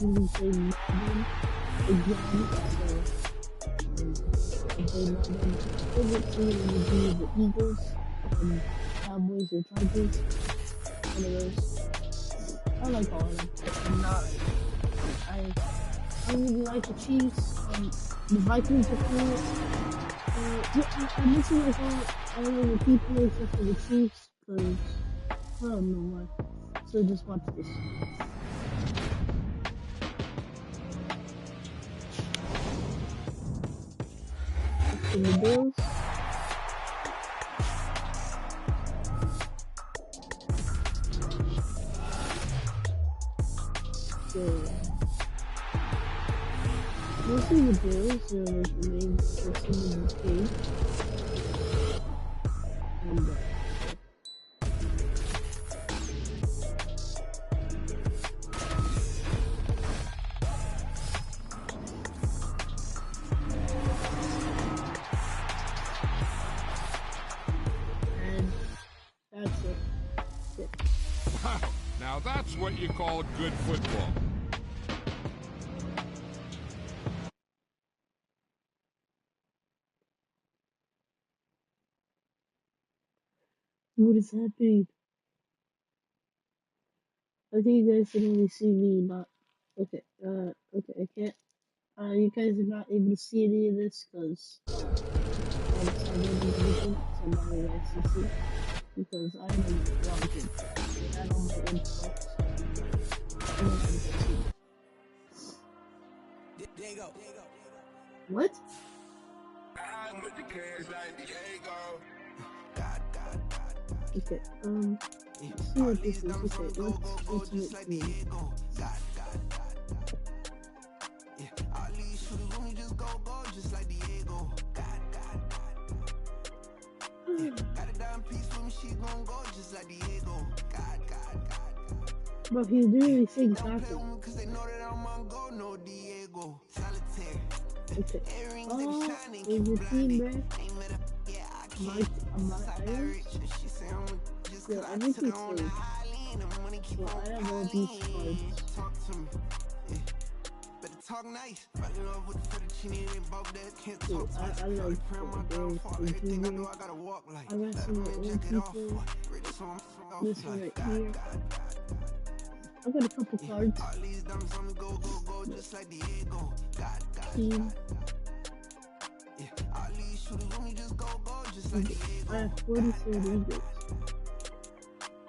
recently played Madden again, so I played Madden. Favorite team would be the Eagles, Cowboys, or Chargers. One of those. I like all of them. I'm not. I don't really like the Chiefs. The Vikings are cool. Yeah, I'm missing like all of the people except for the Chiefs, because I don't know why. So just watch this. In the Bills. So mostly the Bills are like the main person in this game. And that's it. Now that's what you call good football. What does that mean? I think you guys can only see me, not okay. Okay, I can't. You guys are not able to see any of this because I decided and everything, so now you guys can see. Because I am logged in. I had all my info, so I don't have to see. What? Okay, let's see what this is. Okay, let's make me. But he's doing these things after. Okay. Oh, is your team red? My Irish? Yeah, I think he's safe. So I have all these cards. Talk nice. Fucking up with the fettuccine, they both that can't talk. I like everything I know I gotta walk like. I got some old people. This one right here. I got a couple cards. All these diamonds on me go just like the ego. Team. Yeah, all these shooters on me just go just like the ego. I have 44 Eagles.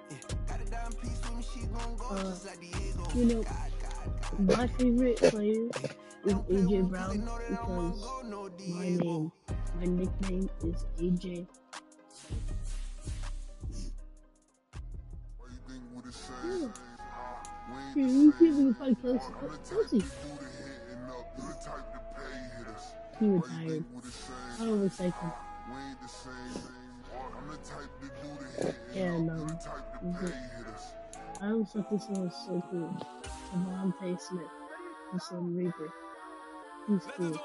Yeah, got a dime piece with me, she gon' go just like the ego. You know, my favorite player is AJ Brown because my nickname is AJ. You can't even find Kelsey. Kelsey. He retired. I don't respect him. And I always thought this one was so cool. Devontae Smith, the Sun Reaper. He's cool.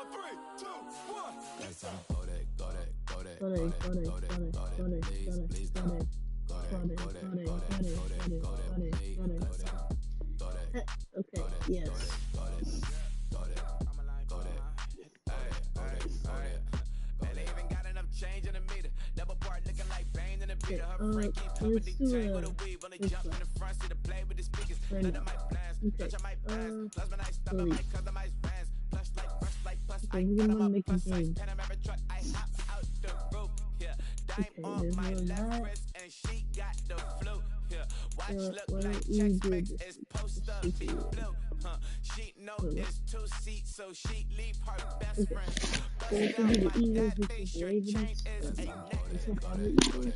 Okay, yes. Okay, let's do this one. Delete. Okay, we're gonna make a game. Okay, there's one of that. Why don't you do this? Okay. So it's gonna be the Eagles versus the Ravens. This is all the Eagles.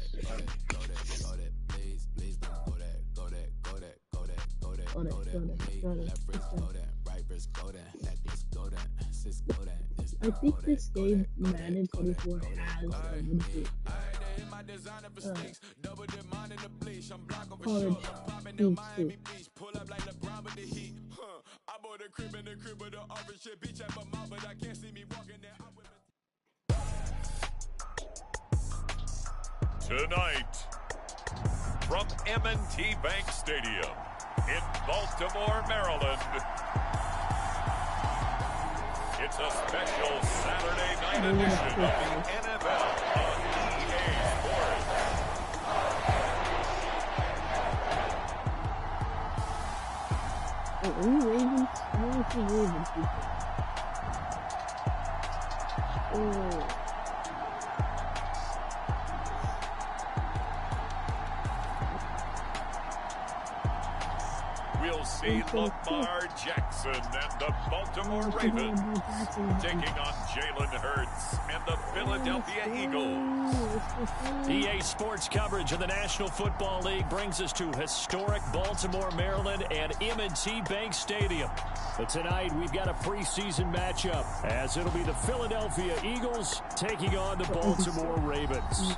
I think this game, Madden 24, has college teams too. Tonight, from M&T Bank Stadium in Baltimore, Maryland, a special Saturday night edition of the NFL on EA Sports. Are you Ravens? I want to see Ravens people. Oh. We'll see Lamar Jackson and the Baltimore Ravens taking on Jalen Hurts and the Philadelphia Eagles. EA Sports coverage of the National Football League brings us to historic Baltimore, Maryland and M&T Bank Stadium. But tonight we've got a preseason matchup as it'll be the Philadelphia Eagles taking on the Baltimore Ravens.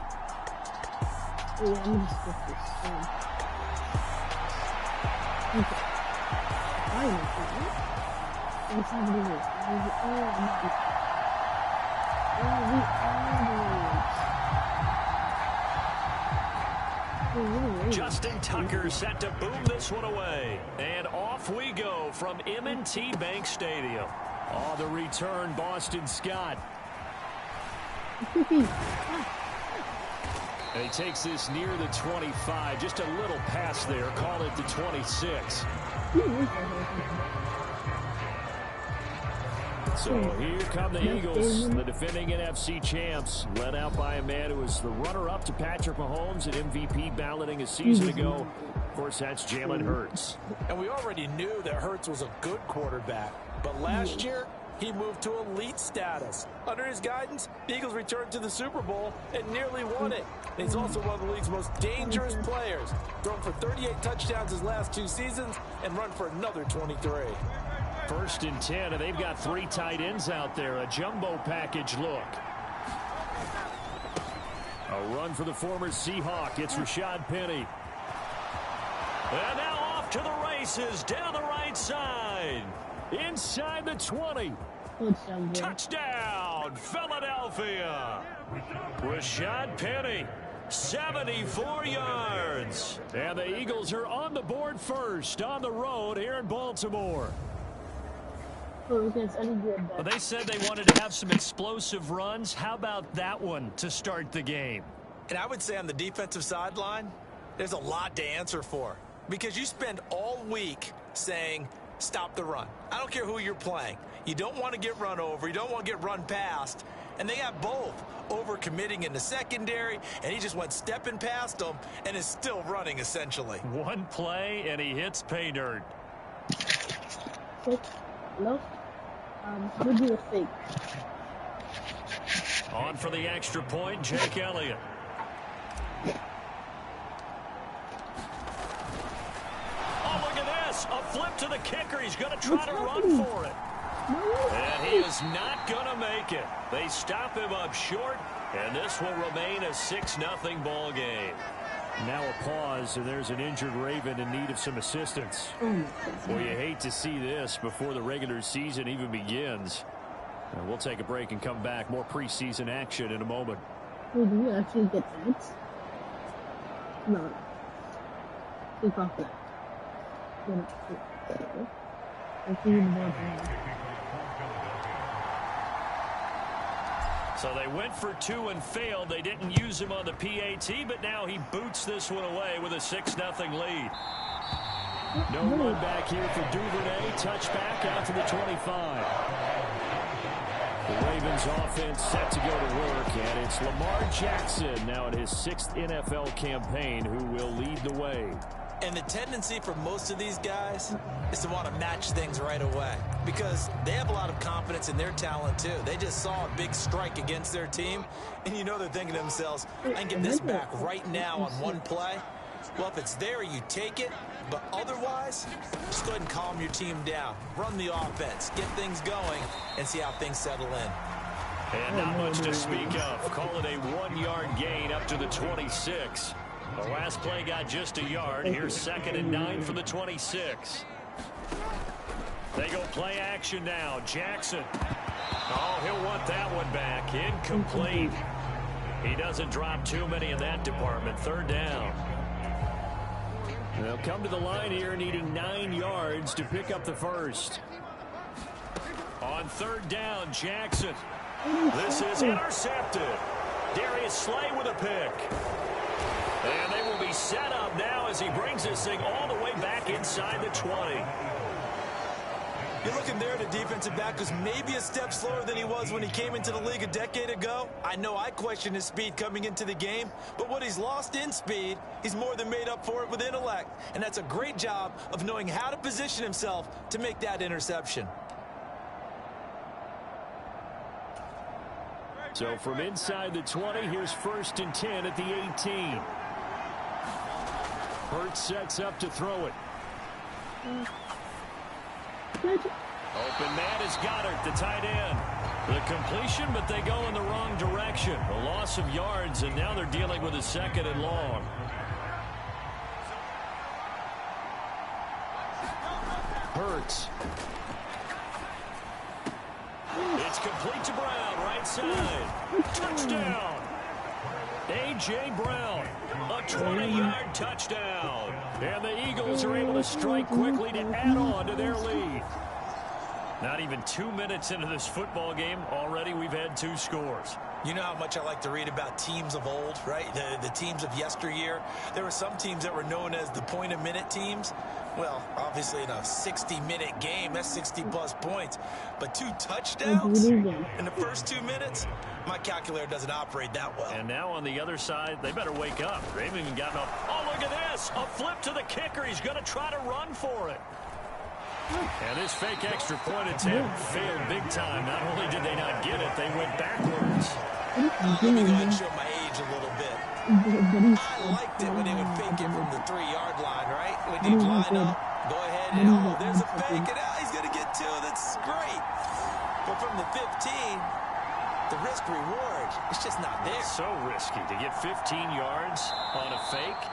Justin Tucker set to boom this one away. And off we go from M&T Bank Stadium. On the return, Boston Scott. And he takes this near the 25. Just a little pass there. Call it the 26. So here come the Eagles, the defending NFC champs, led out by a man who was the runner-up to Patrick Mahomes at MVP balloting a season ago. Of course, that's Jalen Hurts. And we already knew that Hurts was a good quarterback. But last year, he moved to elite status. Under his guidance, the Eagles returned to the Super Bowl and nearly won it. And he's also one of the league's most dangerous players. Thrown for 38 touchdowns his last 2 seasons and run for another 23. 1st and 10, and they've got 3 tight ends out there. A jumbo package look. A run for the former Seahawk. It's Rashad Penny. And now off to the races down the right side. Inside the 20. Touchdown, Philadelphia. Rashad Penny, 74 yards. And the Eagles are on the board first on the road here in Baltimore. Well, they said they wanted to have some explosive runs. How about that one to start the game? And I would say on the defensive sideline, there's a lot to answer for. Because you spend all week saying, stop the run. I don't care who you're playing. You don't want to get run over. You don't want to get run past. And they got both over-committing in the secondary, and he just went stepping past them and is still running, essentially. One play, and he hits pay dirt. No. We'll do a fake. On for the extra point, Jake Elliott. Oh, look at this. A flip to the kicker. He's going to try to run for it. And he is not going to make it. They stop him up short, and this will remain a 6-0 ball game. Now a pause, and there's an injured Raven in need of some assistance. Well, you hate to see this before the regular season even begins. And we'll take a break and come back. More preseason action in a moment. Wait, do we actually get that? No. Take off that. So they went for 2 and failed. They didn't use him on the PAT, but now he boots this one away with a 6-0 lead. No run back here for Duvernay. Touchback out to the 25. The Ravens offense set to go to work, and it's Lamar Jackson now in his 6th NFL campaign who will lead the way. And the tendency for most of these guys is to want to match things right away because they have a lot of confidence in their talent, too. They just saw a big strike against their team, and you know they're thinking to themselves, I can get this back right now on one play. Well, if it's there, you take it. But otherwise, just go ahead and calm your team down. Run the offense, get things going, and see how things settle in. And not much to speak of. Call it a 1-yard gain up to the 26. The last play got just a yard. Here's 2nd and 9 for the 26. They go play action now. Jackson. Oh, he'll want that one back. Incomplete. He doesn't drop too many in that department. 3rd down. They'll come to the line here needing 9 yards to pick up the first. On On third down, Jackson. This is intercepted. Darius Slay with a pick. And they will be set up now as he brings this thing all the way back inside the 20. You're looking there at a defensive back who's maybe a step slower than he was when he came into the league a decade ago. I know I questioned his speed coming into the game, but what he's lost in speed, he's more than made up for it with intellect. And that's a great job of knowing how to position himself to make that interception. So from inside the 20, here's 1st and 10 at the 18. Hurts sets up to throw it. Open man is Goddard, the tight end. The completion, but they go in the wrong direction. A loss of yards, and now they're dealing with a 2nd and long. Hurts. It's complete to Brown, right side. Touchdown. A.J. Brown, a 20-yard touchdown. And the Eagles are able to strike quickly to add on to their lead. Not even 2 minutes into this football game, already we've had 2 scores. You know how much I like to read about teams of old, right? The teams of yesteryear. There were some teams that were known as the point-a-minute teams. Well, obviously in a 60-minute game, that's 60-plus points. But 2 touchdowns in the first 2 minutes? My calculator doesn't operate that well. And now on the other side, they better wake up. They haven't even gotten up. Oh, look at this. A flip to the kicker. He's going to try to run for it. And this fake extra point attempt failed big time. Not only did they not get it, they went backwards. Let me go ahead and show my age a little bit. I liked it when they would fake it from the 3-yard line, right? When you line up, go ahead and, oh, there's a fake, and now he's going to get 2. That's great. But from the 15, the risk-reward, it's just not there. So risky to get 15 yards on a fake.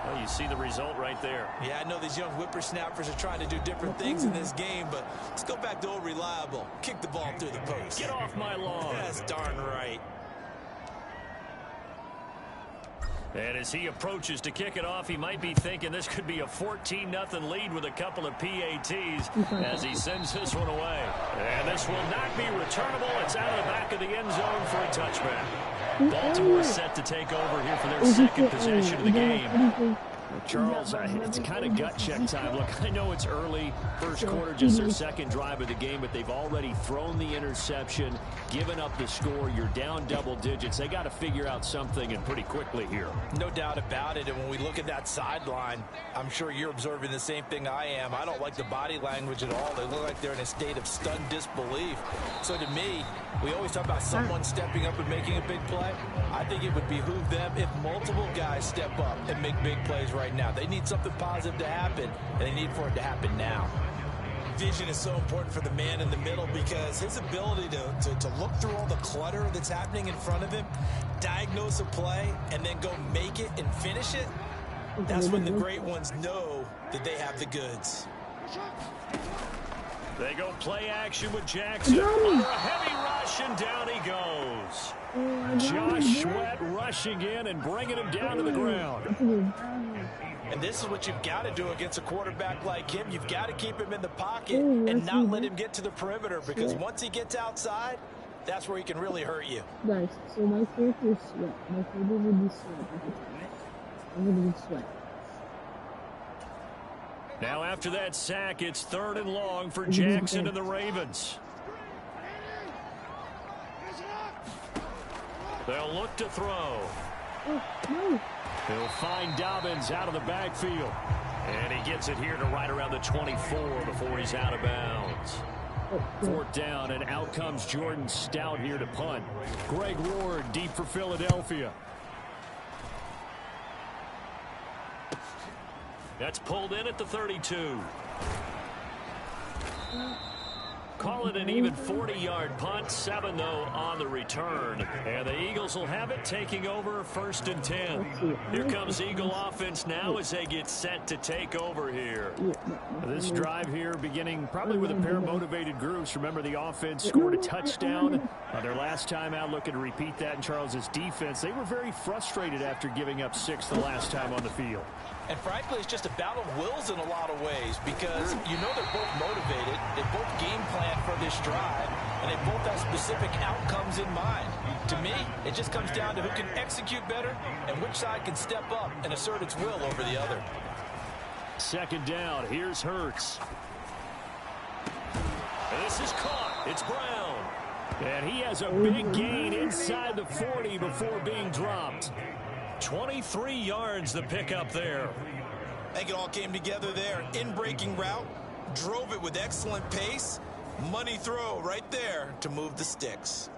Well, you see the result right there. Yeah, I know these young whippersnappers are trying to do different things in this game, but let's go back to old reliable. Kick the ball through the post. Get off my lawn. That's darn right. And as he approaches to kick it off, he might be thinking this could be a 14-0 lead with a couple of PATs as he sends this one away. And this will not be returnable. It's out of the back of the end zone for a touchback. Baltimore set to take over here for their 2nd possession of the game. Charles, it's kind of gut check time. Look, I know it's early, first quarter, just their 2nd drive of the game, but they've already thrown the interception, given up the score. You're down double digits. They got to figure out something, and pretty quickly here. No doubt about it, and when we look at that sideline, I'm sure you're observing the same thing I am. I don't like the body language at all. They look like they're in a state of stunned disbelief. So to me, we always talk about someone stepping up and making a big play. I think it would behoove them if multiple guys step up and make big plays right now. They need something positive to happen, and they need for it to happen now. Vision is so important for the man in the middle because his ability to look through all the clutter that's happening in front of him, diagnose a play, and then go make it and finish it, that's when the great ones know that they have the goods. They go play action with Jackson. Oh, a heavy rush, and down he goes. Josh Sweat rushing in and bringing him down to the ground. And this is what you've got to do against a quarterback like him. You've got to keep him in the pocket and not let him get to the perimeter, because once he gets outside, that's where he can really hurt you. Guys, so my favorite is Sweat. My favorite would be Sweat. I'm going to be Sweat. Now after that sack, it's 3rd and long for Jackson and the Ravens. They'll look to throw. He'll find Dobbins out of the backfield. And he gets it here to right around the 24 before he's out of bounds. 4th down, and out comes Jordan Stout here to punt. Greg Ward deep for Philadelphia. That's pulled in at the 32. Call it an even 40-yard punt. 7, though, on the return. And the Eagles will have it, taking over 1st and 10. Here comes Eagle offense now as they get set to take over here. This drive here beginning probably with a pair of motivated groups. Remember, the offense scored a touchdown on their last time out. Looking to repeat that in Charles's defense. They were very frustrated after giving up 6 the last time on the field. And frankly, it's just a battle of wills in a lot of ways, because you know they're both motivated. They both game plan for this this drive, and they both have specific outcomes in mind. To me, it just comes down to who can execute better and which side can step up and assert its will over the other. Second down. Here's Hurts. This is caught. It's Brown. And he has a big gain inside the 40 before being dropped. 23 yards the pickup there. I think it all came together there. In-breaking route, drove it with excellent pace. Money throw right there to move the sticks.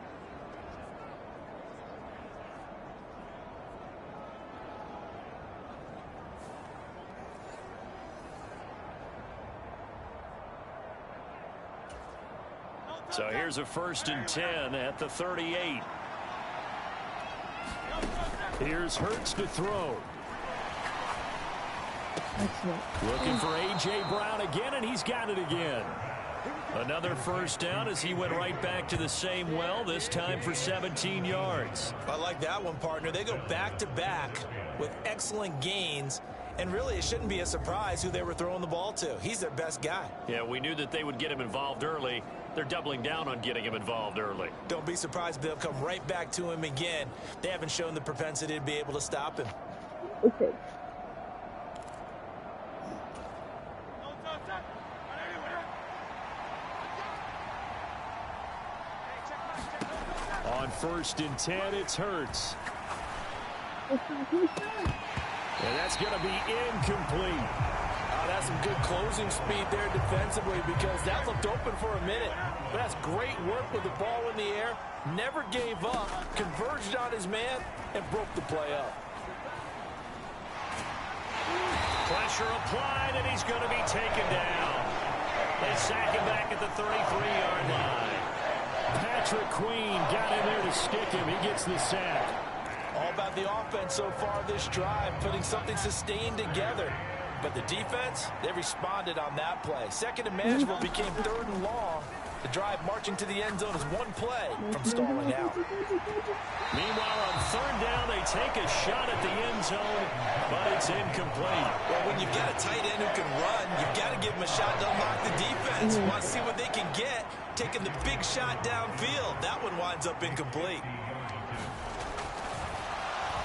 So here's a 1st and 10 at the 38. Here's Hurts to throw. Looking for A.J. Brown again, and he's got it again. Another 1st down as he went right back to the same well, this time for 17 yards. I like that one, partner. They go back-to-back with excellent gains. And really, it shouldn't be a surprise who they were throwing the ball to. He's their best guy. Yeah, we knew that they would get him involved early. They're doubling down on getting him involved early. Don't be surprised if they'll come right back to him again. They haven't shown the propensity to be able to stop him. Okay. On 1st and 10, it's Hurts. And that's going to be incomplete. That's some good closing speed there defensively because that looked open for a minute. But that's great work with the ball in the air. Never gave up, converged on his man, and broke the play up. Pressure applied, and he's going to be taken down. They sack him back at the 33-yard line. Patrick Queen got in there to stick him. He gets the sack. All about the offense so far this drive, putting something sustained together. But the defense, they responded on that play. Second and manageable became 3rd and long. The drive marching to the end zone is one play from stalling out. Meanwhile, on 3rd down, they take a shot at the end zone, but it's incomplete. Well, when you've got a tight end who can run, you've got to give him a shot to unlock the defense. Want to see what they can get, taking the big shot downfield. That one winds up incomplete.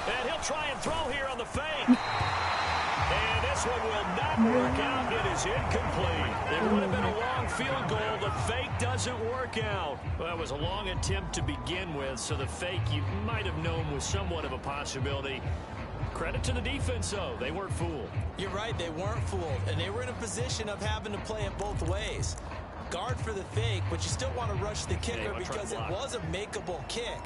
And he'll try and throw here on the fake. And this one will not work out. It is incomplete. It would have been a long field goal. The fake doesn't work out. Well, it was a long attempt to begin with, so the fake you might have known was somewhat of a possibility. Credit to the defense, though. They weren't fooled. You're right. They weren't fooled. And they were in a position of having to play it both ways. Guard for the fake, but you still want to rush the kicker because it was a makeable kick.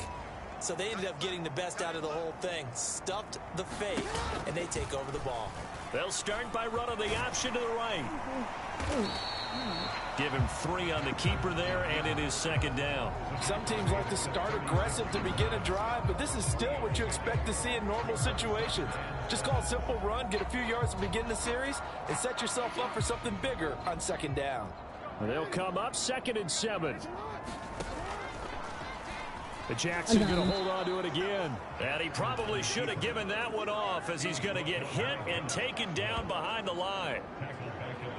So they ended up getting the best out of the whole thing. Stuffed the fake, and they take over the ball. They'll start by running the option to the right. Give him 3 on the keeper there, and it is 2nd down. Some teams like to start aggressive to begin a drive, but this is still what you expect to see in normal situations. Just call a simple run, get a few yards to begin the series, and set yourself up for something bigger on 2nd down. They'll come up 2nd and 7. The Jackson going to hold on to it again. And he probably should have given that one off as he's going to get hit and taken down behind the line.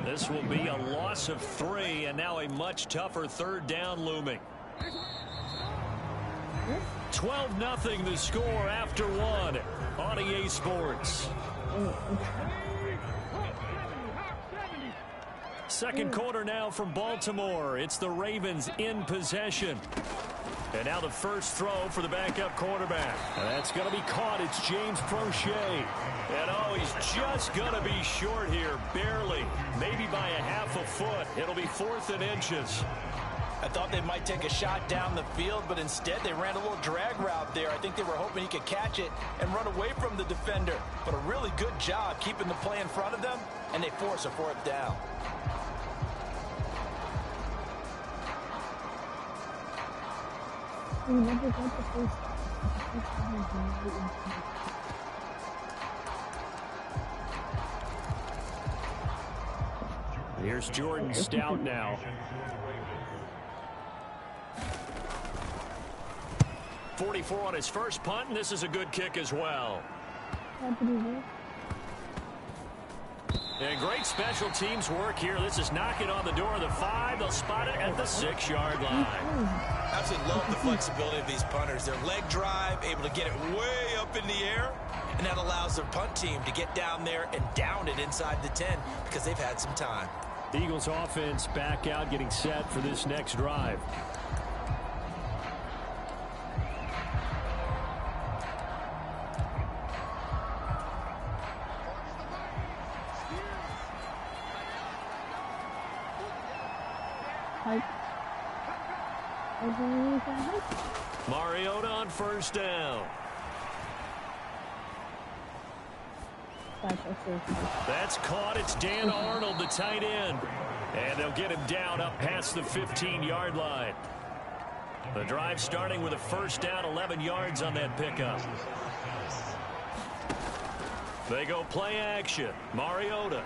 This will be a loss of 3 and now a much tougher 3rd down looming. 12-0 the score after 1 on EA Sports. Second quarter now from Baltimore. It's the Ravens in possession. And now the first throw for the backup quarterback. And that's going to be caught. It's James Prochet. And oh, he's just going to be short here, barely. Maybe by a half a foot. It'll be 4th and inches. I thought they might take a shot down the field, but instead they ran a little drag route there. I think they were hoping he could catch it and run away from the defender. But a really good job keeping the play in front of them, and they force a 4th down. We never got the first. Here's Jordan Stout now. 44 on his first punt, and this is a good kick as well. And great special teams work here. This is knocking on the door of the 5. They'll spot it at the 6-yard line. Absolutely love the flexibility of these punters. Their leg drive, able to get it way up in the air, and that allows their punt team to get down there and down it inside the 10 because they've had some time. The Eagles offense back out, getting set for this next drive. Mariota on first down. That's caught. It's Dan Arnold, the tight end. And they'll get him down up past the 15-yard line. The drive starting with a first down, 11 yards on that pickup. They go play action. Mariota.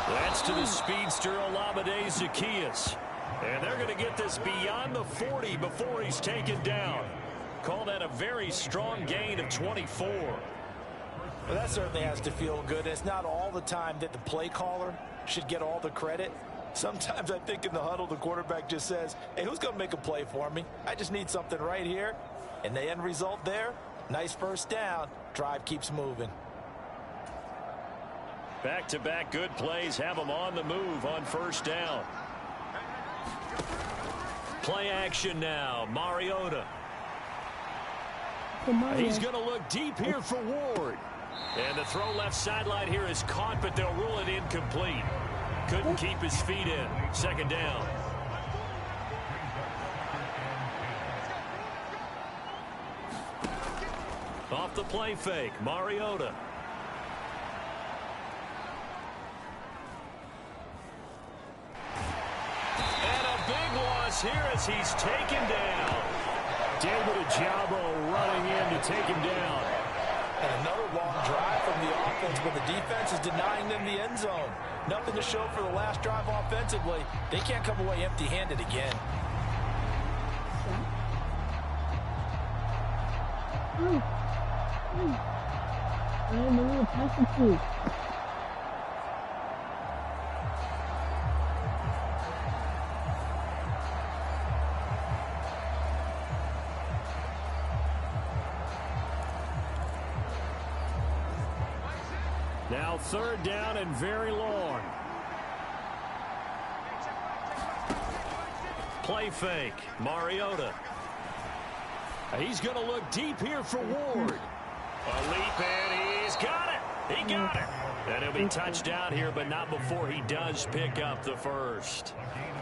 That's to the speedster, Olamide Zaccheaus. And they're going to get this beyond the 40 before he's taken down. Call that a very strong gain of 24. Well, that certainly has to feel good. It's not all the time that the play caller should get all the credit. Sometimes I think in the huddle, the quarterback just says, hey, who's going to make a play for me? I just need something right here. And the end result there, nice first down. Drive keeps moving. Back-to-back good plays have them on the move on first down. Play action now. Mariota. He's going to look deep here for Ward. And the throw left sideline here is caught, but they'll rule it incomplete. Couldn't keep his feet in. Second down. Off the play fake, Mariota. And a big loss here as he's taken down. David Ojabo running in to take him down. And another long drive from the offense, but the defense is denying them the end zone. Nothing to show for the last drive offensively. They can't come away empty-handed again. Now third down and very long. Play fake. Mariota. He's going to look deep here for Ward. A leap and he's got it. He got it. And he'll be touched down here, but not before he does pick up the first.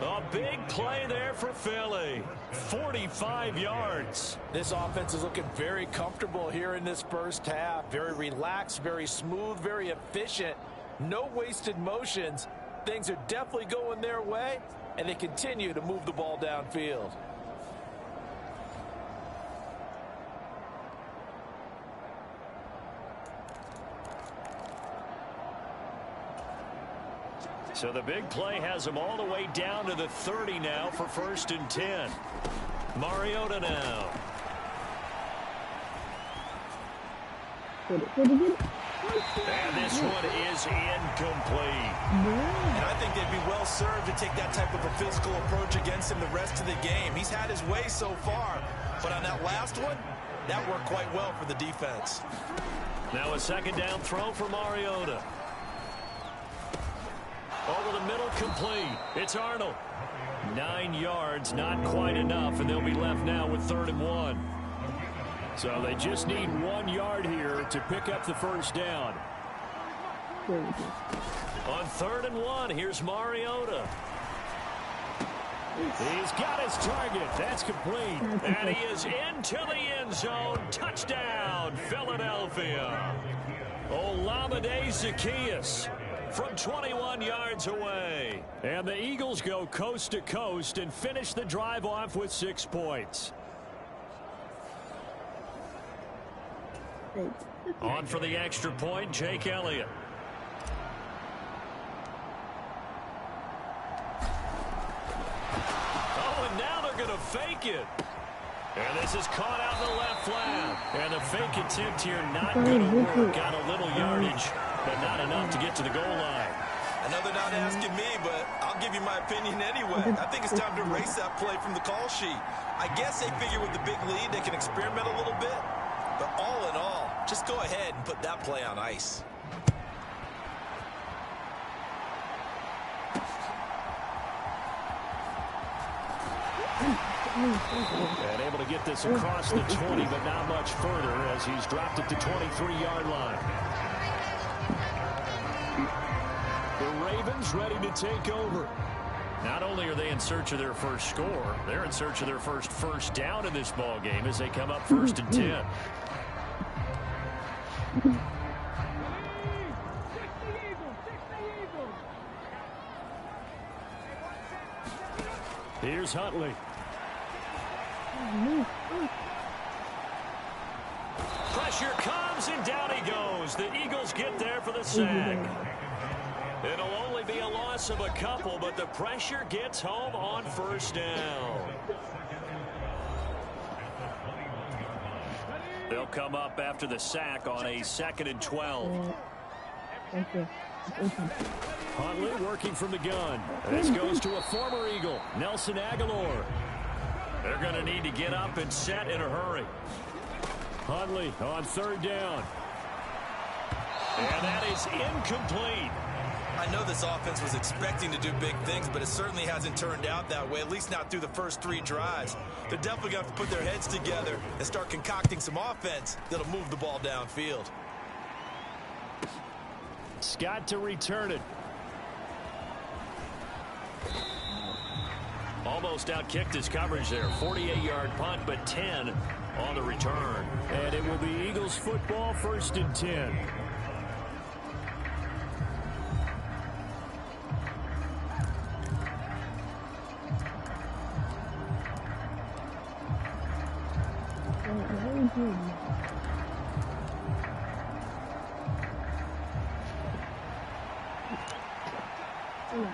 A big play there for Philly. 45 yards. This offense is looking very comfortable here in this first half. Very relaxed, very smooth, very efficient. No wasted motions. Things are definitely going their way, and they continue to move the ball downfield. So the big play has them all the way down to the 30 now for first and 10. Mariota now. Get it. And this one is incomplete. And I think they'd be well served to take that type of a physical approach against him the rest of the game. He's had his way so far, but on that last one, that worked quite well for the defense. Now a second down throw for Mariota. Over the middle, complete. It's Arnold. 9 yards, not quite enough, and they'll be left now with 3rd and 1. So they just need 1 yard here to pick up the first down. On 3rd and 1, here's Mariota. He's got his target. That's complete. And he is into the end zone. Touchdown, Philadelphia. Olamide Zaccheaus from 21 yards away. And the Eagles go coast to coast and finish the drive off with 6 points. On for the extra point, Jake Elliott. Oh, and now they're going to fake it. And this is caught out in the left flat. And the fake attempt here not going to work. Got a little yardage, but not enough to get to the goal line. I know they're not asking me, but I'll give you my opinion anyway. I think it's time to erase that play from the call sheet. I guess they figure with the big lead they can experiment a little bit. But all in all, just go ahead and put that play on ice. And able to get this across the 20, but not much further as he's dropped it to 23-yard line. The Ravens ready to take over. Not only are they in search of their first score, they're in search of their first down in this ball game as they come up 1st and 10. Here's Huntley. Pressure comes and down he goes. The Eagles get there for the sack. It'll only be a loss of a couple, but the pressure gets home on 1st down. They'll come up after the sack on a 2nd and 12. Huntley working from the gun. This goes to a former Eagle, Nelson Aguilar. They're going to need to get up and set in a hurry. Huntley on 3rd down. And that is incomplete. I know this offense was expecting to do big things, but it certainly hasn't turned out that way, at least not through the first 3 drives. They're definitely going to have to put their heads together and start concocting some offense that'll move the ball downfield. Scott to return it. Almost outkicked his coverage there. 48-yard punt, but 10 on the return. And it will be Eagles football, 1st and 10.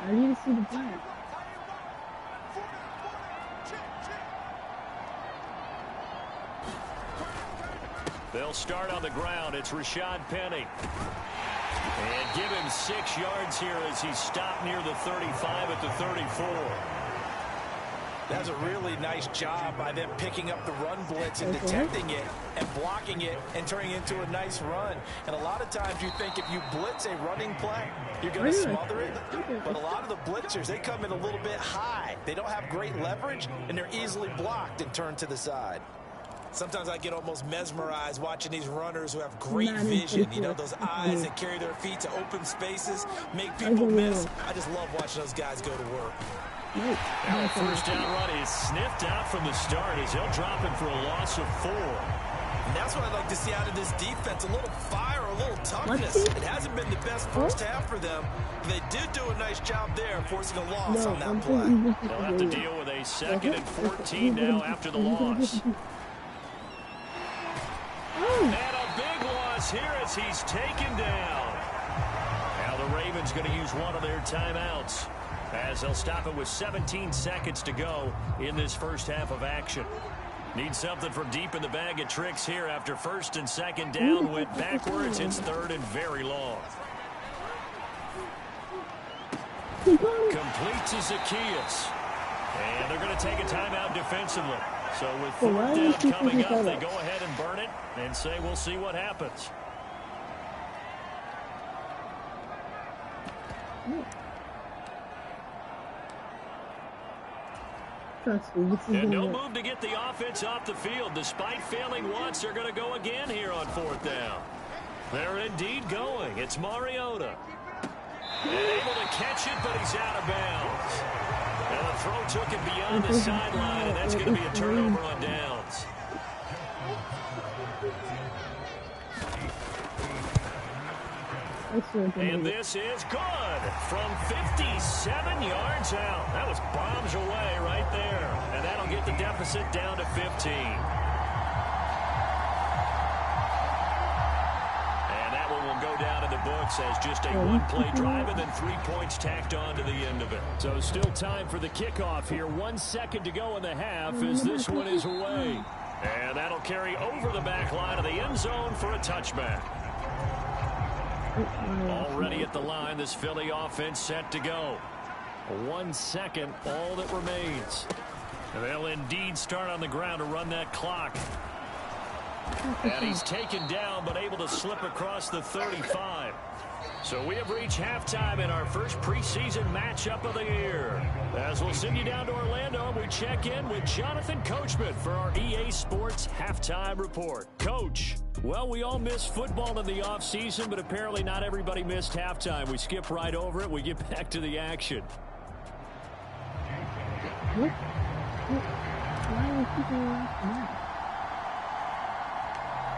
I need to see the flag. They'll start on the ground. It's Rashad Penny. And give him 6 yards here as he's stopped near the 35 at the 34. That's a really nice job by them picking up the run blitz and detecting it and blocking it and turning it into a nice run. And a lot of times you think if you blitz a running play, you're going to smother it. But a lot of the blitzers, they come in a little bit high. They don't have great leverage, and they're easily blocked and turned to the side. Sometimes I get almost mesmerized watching these runners who have great vision. You know, those eyes that carry their feet to open spaces, make people miss. I just love watching those guys go to work. Now a 1st down run is sniffed out from the start as he'll drop him for a loss of 4. And that's what I'd like to see out of this defense, a little fire, a little toughness. It hasn't been the best first half for them, but they did do a nice job there forcing a loss on that play. They'll have to deal with a 2nd and 14 now after the loss. And a big loss here as he's taken down. Now the Ravens going to use one of their timeouts as they'll stop it with 17 seconds to go in this first half of action. Need something from deep in the bag of tricks here after 1st and 2nd down went backwards. It's 3rd and very long. Complete to Zacchaeus. And they're going to take a timeout defensively. So with 4th down coming up, they go ahead and burn it and say we'll see what happens. And no move to get the offense off the field. Despite failing once, they're going to go again here on 4th down. They're indeed going. It's Mariota. And able to catch it, but he's out of bounds. And the throw took it beyond the sideline, and that's going to be a turnover on downs. And this is good from 57 yards out. That was bombs away right there. And that'll get the deficit down to 15. And that one will go down in the books as just a one-play drive and then 3 points tacked on to the end of it. So still time for the kickoff here. 1 second to go in the half as this one is away. And that'll carry over the back line of the end zone for a touchback. Already at the line, this Philly offense set to go. 1 second, all that remains. And they'll indeed start on the ground to run that clock. And he's taken down, but able to slip across the 35. So we have reached halftime in our first preseason matchup of the year. As we'll send you down to Orlando, we check in with Jonathan Coachman for our EA Sports Halftime Report. Coach, well, we all missed football in the offseason, but apparently not everybody missed halftime. We skip right over it. We get back to the action.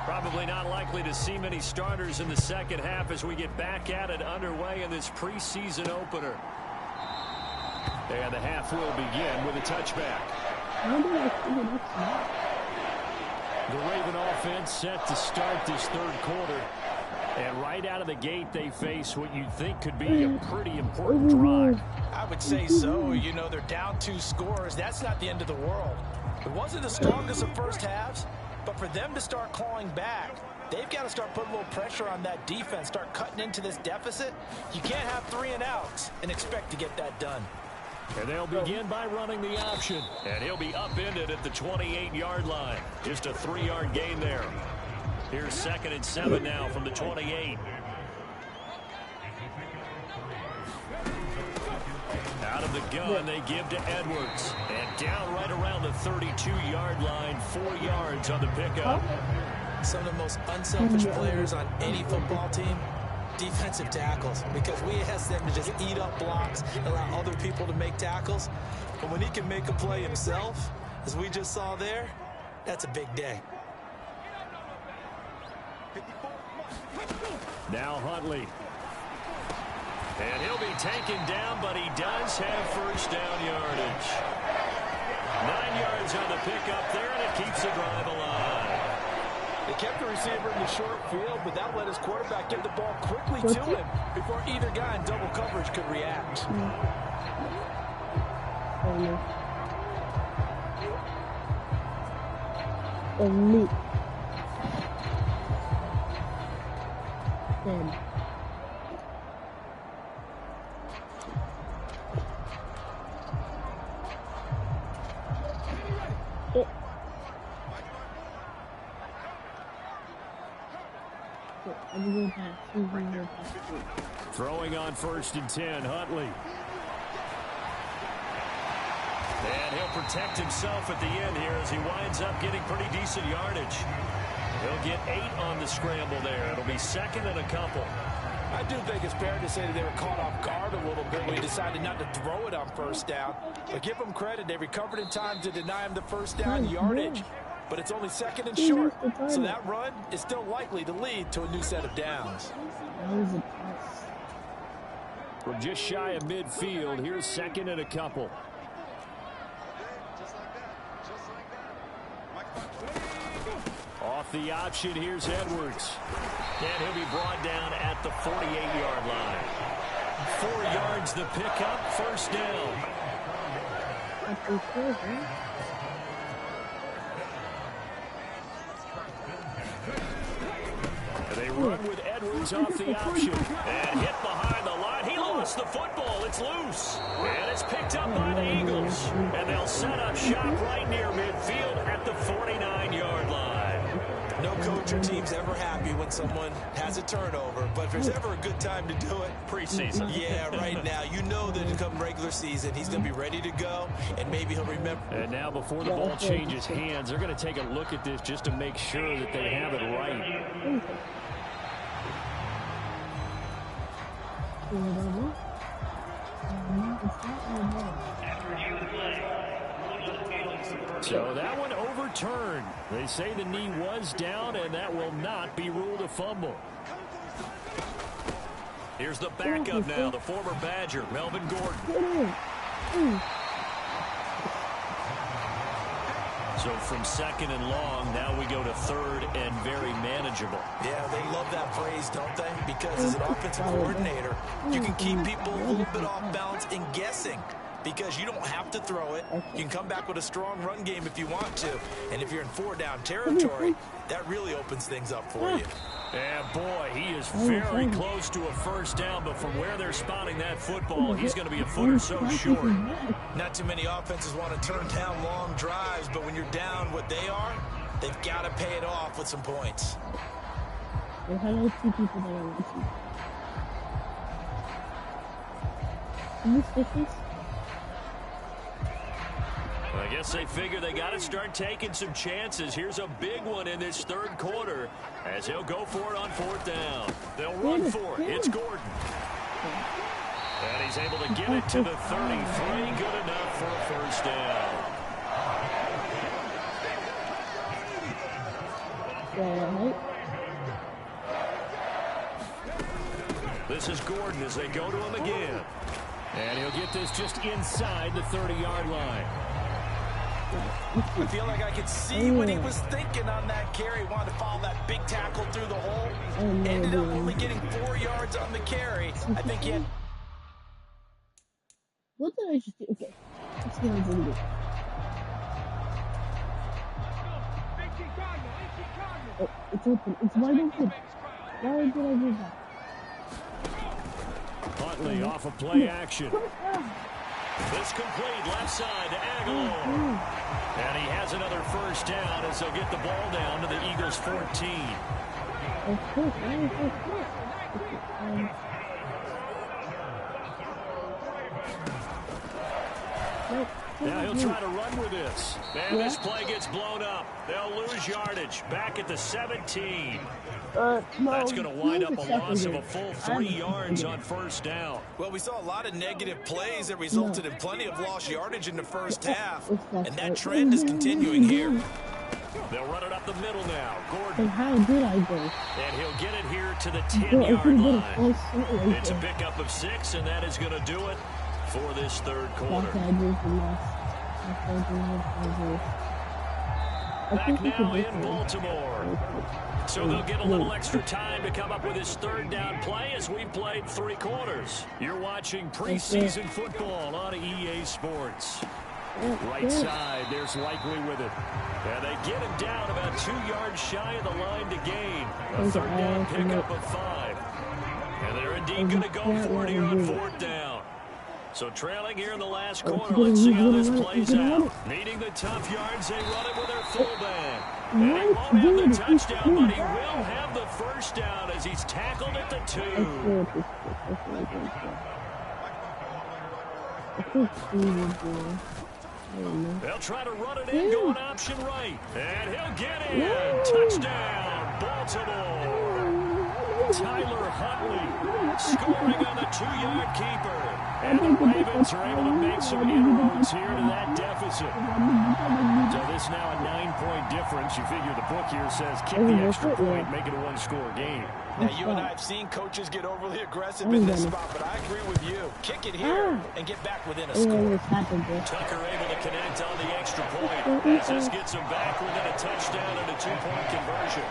Probably not likely to see many starters in the second half as we get back at it underway in this preseason opener. And the half will begin with a touchback. The Raven offense set to start this third quarter. And right out of the gate, they face what you'd think could be a pretty important drive. I would say so. You know, they're down 2 scores. That's not the end of the world. It wasn't the strongest of first halves, but for them to start clawing back, they've got to start putting a little pressure on that defense, start cutting into this deficit. You can't have 3 and outs and expect to get that done. And they'll begin by running the option. And he'll be upended at the 28-yard line. Just a 3-yard gain there. Here's 2nd and 7 now from the 28. Out of the gun, they give to Edwards. And down right around the 32-yard line, 4 yards on the pickup. Some of the most unselfish players on any football team, defensive tackles, because we ask them to just eat up blocks, allow other people to make tackles. But when he can make a play himself, as we just saw there, that's a big day. Now Huntley. And he'll be taken down, but he does have first down yardage. 9 yards on the pickup there, and it keeps the drive alive. They kept the receiver in the short field, but that let his quarterback get the ball quickly to him before either guy in double coverage could react. Throwing on 1st and 10, Huntley. And he'll protect himself at the end here as he winds up getting pretty decent yardage. He'll get 8 on the scramble there. It'll be 2nd and a couple. I do think it's fair to say that they were caught off guard a little bit when he decided not to throw it on first down. But give them credit. They recovered in time to deny him the first down yardage. But it's only 2nd and short. So that run is still likely to lead to a new set of downs. From just shy of midfield, here's 2nd and a couple. Off the option, here's Edwards. And he'll be brought down at the 48-yard line. 4 yards the pickup, first down. They run with Edwards off the option. And hit behind the line. He lost the football. It's loose. And it's picked up by the Eagles. And they'll set up shop right near midfield at the 49-yard line. No coach or team's ever happy when someone has a turnover, but if there's ever a good time to do it, preseason. Yeah, right now. You know that come regular season, he's going to be ready to go, and maybe he'll remember. And now before the ball changes hands, they're going to take a look at this just to make sure that they have it right. So that one overturned. They say the knee was down, and that will not be ruled a fumble. Here's the backup now, the former Badger, Melvin Gordon. So from second and long, now we go to third and very manageable. Yeah, they love that phrase, don't they? Because as an offensive coordinator, you can keep people a little bit off balance and guessing. Because you don't have to throw it. You can come back with a strong run game if you want to. And if you're in 4-down territory, that really opens things up for you. And boy, he is very close to a first down, but from where they're spotting that football, he's going to be a foot or so short. Not too many offenses want to turn down long drives, but when you're down what they are, they've got to pay it off with some points. Hello, two people that are watching. Can you stick this? I guess they figure they got to start taking some chances. Here's a big one in this third quarter as he'll go for it on fourth down. They'll run for it. It's Gordon. And he's able to get it to the 33. Good enough for a first down. This is Gordon as they go to him again. And he'll get this just inside the 30-yard line. I feel like I could see what he was thinking on that carry. Wanted to follow that big tackle through the hole. Ended up only getting 4 yards on the carry. I think he had... What did I just do? Okay. Let's see what I'm going to do. Oh, it's open. It's wide open. Why did I do that? Huntley off of play action. This complete left side to Aguilar. And he has another first down as they'll get the ball down to the Eagles' 14. Of course. Now he'll try to run with this. And this play gets blown up. They'll lose yardage. Back at the 17. That's going to wind up a loss of a full 3 yards on first down. Well, we saw a lot of negative plays that resulted in plenty of lost yardage in the first half. And that trend is continuing here. They'll run it up the middle now. Gordon. And how did I go? And he'll get it here to the 10-yard line. It's a pickup of 6, and that is going to do it for this third quarter. Back now in Baltimore. So they'll get a little extra time to come up with this third down play as we've played 3 quarters. You're watching preseason football on EA Sports. Right side, there's Likely with it. And they get him down about 2 yards shy of the line to gain. A third down pickup of 5. And they're indeed going to go for it here on fourth down. So trailing here in the last quarter, let's see how this plays out. Needing the tough yards, they run it with their fullback. And he won't have the touchdown, but he will have the first down as he's tackled at the 2. They'll try to run it in, going option right. And he'll get in. Touchdown, Baltimore. Tyler Huntley scoring on the 2-yard keeper. And the Ravens are able to make some inroads here to that deficit. So this now a 9-point difference. You figure the book here says kick the extra point, make it a 1-score game. Now, you and I have seen coaches get overly aggressive in this spot, but I agree with you. Kick it here and get back within a score. Tucker able to connect on the extra point as this gets him back within a touchdown and a 2-point conversion.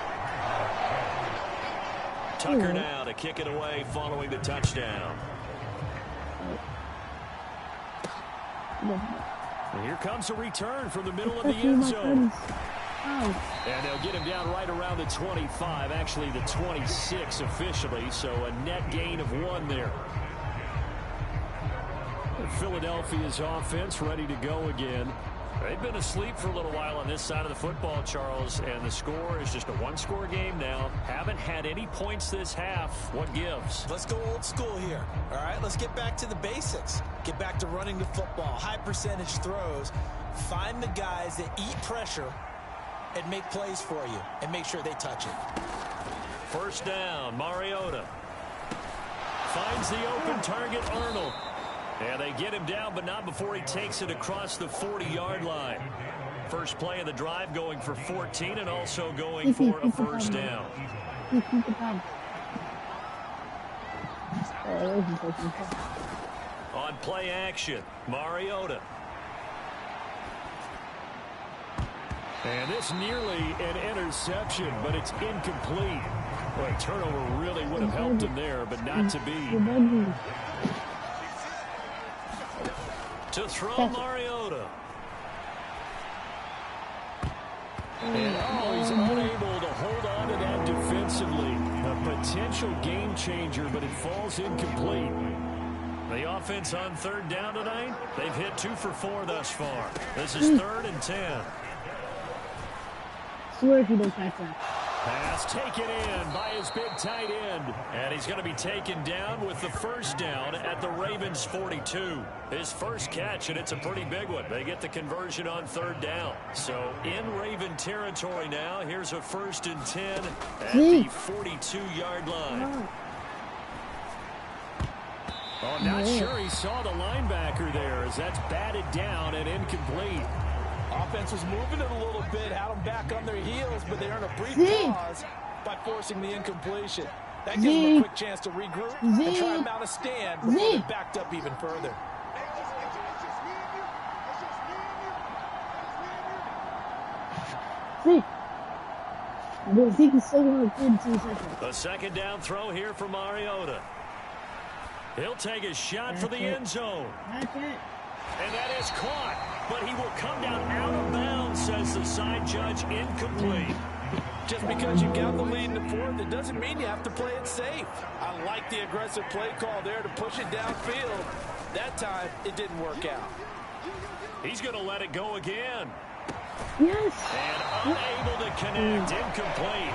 Tucker now to kick it away following the touchdown. And here comes a return from the middle of the end zone. And they'll get him down right around the 25, actually the 26 officially, so a net gain of 1 there. Philadelphia's offense ready to go again. They've been asleep for a little while on this side of the football, Charles, and the score is just a 1-score game now. Haven't had any points this half. What gives? Let's go old school here. All right, let's get back to the basics. Get back to running the football, high percentage throws. Find the guys that eat pressure and make plays for you and make sure they touch it. First down, Mariota. Finds the open target, Arnold. And they get him down, but not before he takes it across the 40-yard line. First play of the drive going for 14 and also going for a first down. On play action, Mariota. And this nearly an interception, but it's incomplete. Well, a turnover really would have helped him there, but not to be. To throw Mariota. And he's unable to hold on to that defensively. A potential game changer, but it falls incomplete. The offense on third down tonight, they've hit 2 for 4 thus far. This is 3rd and 10. Swear if you don't catch that. Pass taken in by his big tight end. And he's going to be taken down with the first down at the Ravens' 42. His first catch, and it's a pretty big one. They get the conversion on third down. So in Raven territory now, here's a 1st and 10 at the 42-yard line. Oh, not sure he saw the linebacker there as that's batted down and incomplete. Offense was moving it a little bit, had them back on their heels, but they earned a brief pause by forcing the incompletion. That gives them a quick chance to regroup and try and mount a stand before they're backed up even further. The second down throw here for Mariota. He'll take a shot for the end zone. And that is caught, but he will come down out of bounds, says the side judge, incomplete. Just because you got the lead in the fourth, it doesn't mean you have to play it safe. I like the aggressive play call there to push it downfield. That time, it didn't work out. He's going to let it go again. Yes. And unable to connect, incomplete.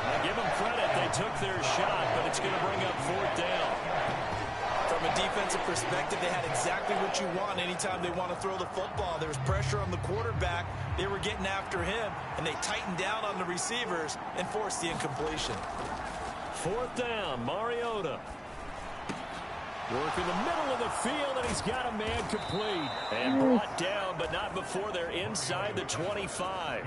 I'll give them credit, they took their shot, but it's going to bring up 4th down. From a defensive perspective, they had exactly what you want anytime they want to throw the football. There was pressure on the quarterback. They were getting after him, and they tightened down on the receivers and forced the incompletion. 4th down, Mariota. Work in the middle of the field, and he's got a man complete. And brought down, but not before they're inside the 25.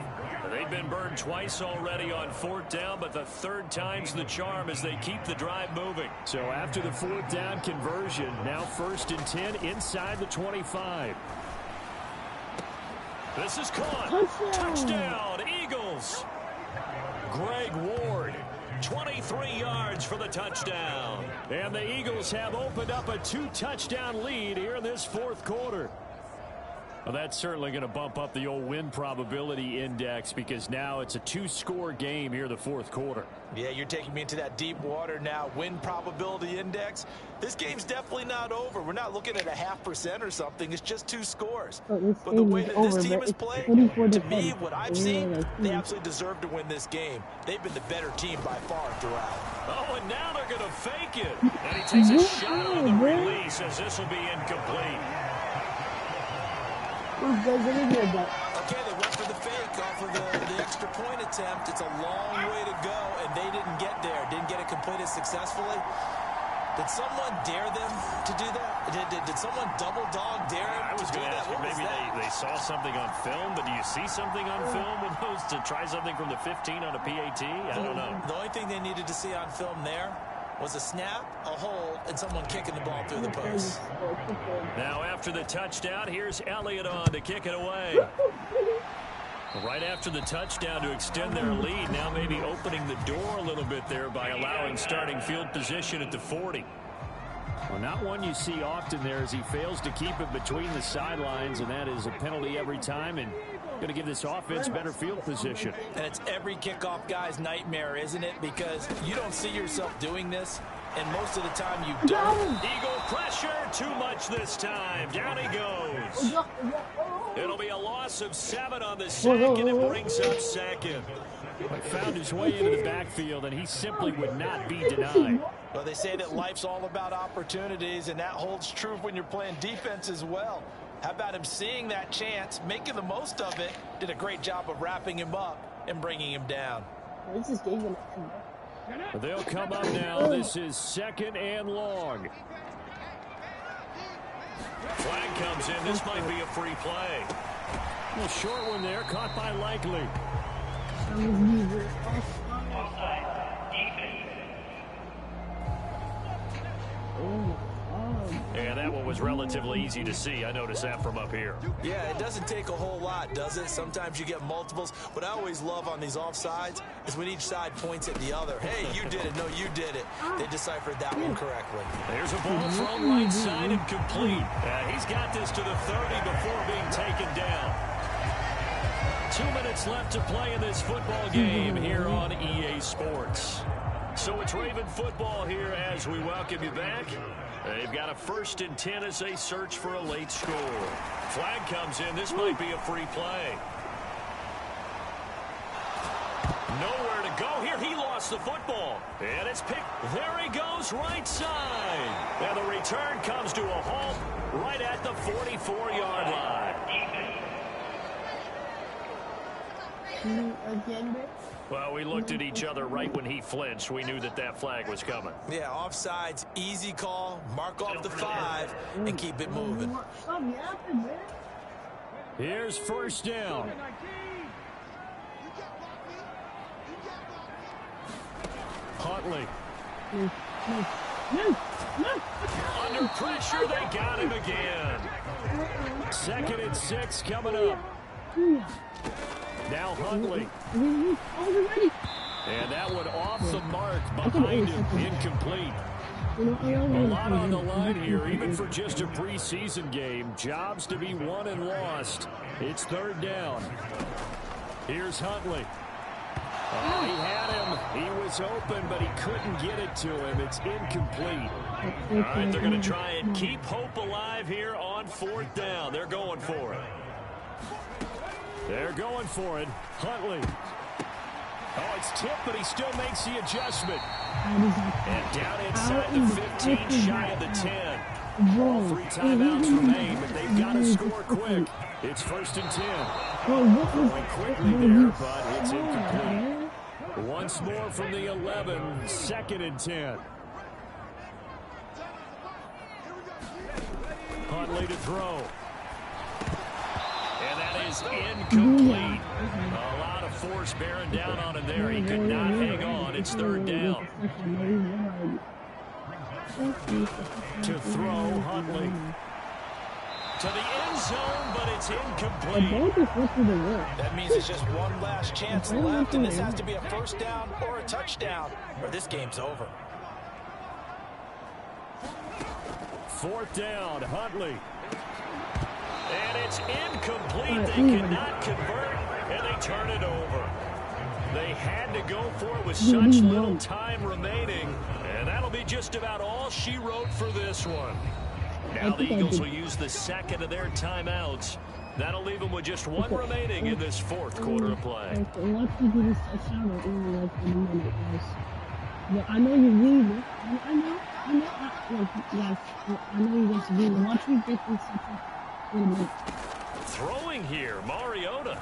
They've been burned twice already on 4th down, but the 3rd time's the charm as they keep the drive moving. So after the 4th down conversion, now 1st and 10 inside the 25. This is caught. Touchdown, Eagles. Greg Ward. 23 yards for the touchdown. And the Eagles have opened up a 2-touchdown lead here in this 4th quarter. Well, that's certainly going to bump up the old win probability index because now it's a 2-score game here in the 4th quarter. Yeah, you're taking me into that deep water now. Win probability index. This game's definitely not over. We're not looking at a 0.5% or something. It's just 2 scores. But the way that this team has played, to me, what I've seen, they absolutely deserve to win this game. They've been the better team by far throughout. Oh, and now they're going to fake it. And he takes a shot on the release as this will be incomplete. Okay, they went for the fake off of the extra point attempt. It's a long way to go, and they didn't get there. Didn't get it completed successfully. Did someone dare them to do that? Did someone double dog dare them to do that? Maybe they saw something on film, but do you see something on film with those to try something from the 15 on a PAT? I don't know. The only thing they needed to see on film there was a snap, a hold, and someone kicking the ball through the post. Now after the touchdown, here's Elliott on to kick it away. Right after the touchdown to extend their lead, now maybe opening the door a little bit there by allowing starting field position at the 40. Well, not one you see often there as he fails to keep it between the sidelines, and that is a penalty every time and going to give this offense better field position. And it's every kickoff guy's nightmare, isn't it? Because you don't see yourself doing this, and most of the time you don't. Eagle pressure, too much this time. Down he goes. It'll be a loss of 7 on the sack, and it brings up 2nd. Found his way into the backfield, and he simply would not be denied. Well, they say that life's all about opportunities, and that holds true when you're playing defense as well. How about him seeing that chance, making the most of it, did a great job of wrapping him up and bringing him down. They'll come up now. This is 2nd and long. Flag comes in. This might be a free play. A short one there, caught by Likely. And that one was relatively easy to see. I noticed that from up here. Yeah, it doesn't take a whole lot, does it? Sometimes you get multiples. What I always love on these offsides is when each side points at the other. Hey, you did it. No, you did it. They deciphered that one correctly. There's a ball thrown right side and complete. He's got this to the 30 before being taken down. 2 minutes left to play in this football game here on EA Sports. So it's Raven football here as we welcome you back. They've got a 1st and 10 as they search for a late score. Flag comes in. This might be a free play. Nowhere to go here. He lost the football. And it's picked. There he goes, right side. And the return comes to a halt right at the 44-yard line. Again, Well, we looked at each other right when he flinched. We knew that that flag was coming. Yeah, offsides, easy call, mark off the 5, and keep it moving. Here's 1st down. Huntley. Under pressure, they got him again. 2nd and 6 coming up. Now Huntley. And that one off the mark behind him, incomplete. A lot on the line here, even for just a preseason game. Jobs to be won and lost. It's 3rd down. Here's Huntley. Oh, he had him. He was open, but he couldn't get it to him. It's incomplete. All right, they're going to try and keep hope alive here on 4th down. They're going for it. They're going for it. Huntley. Oh, it's tipped, but he still makes the adjustment. And down inside the 15, shy of the 10. All 3 timeouts remain, but they've got to score quick. It's 1st and 10. Going quickly there, but it's incomplete. Once more from the 11, 2nd and 10. Huntley to throw. And that is incomplete. A lot of force bearing down on him there. He could not hang on. It's 3rd down. To throw, Huntley. To the end zone, but it's incomplete. That means it's just one last chance left, and this has to be a 1st down or a touchdown, or this game's over. 4th down, Huntley. And it's incomplete. They cannot convert, and they turn it over. They had to go for it with such little time remaining, and that'll be just about all she wrote for this one. Now the Eagles will use the 2nd of their timeouts. That'll leave them with just 1 remaining in this 4th quarter of play. I know you read it. I know you guys read it. Watch me get this. Throwing here, Mariota.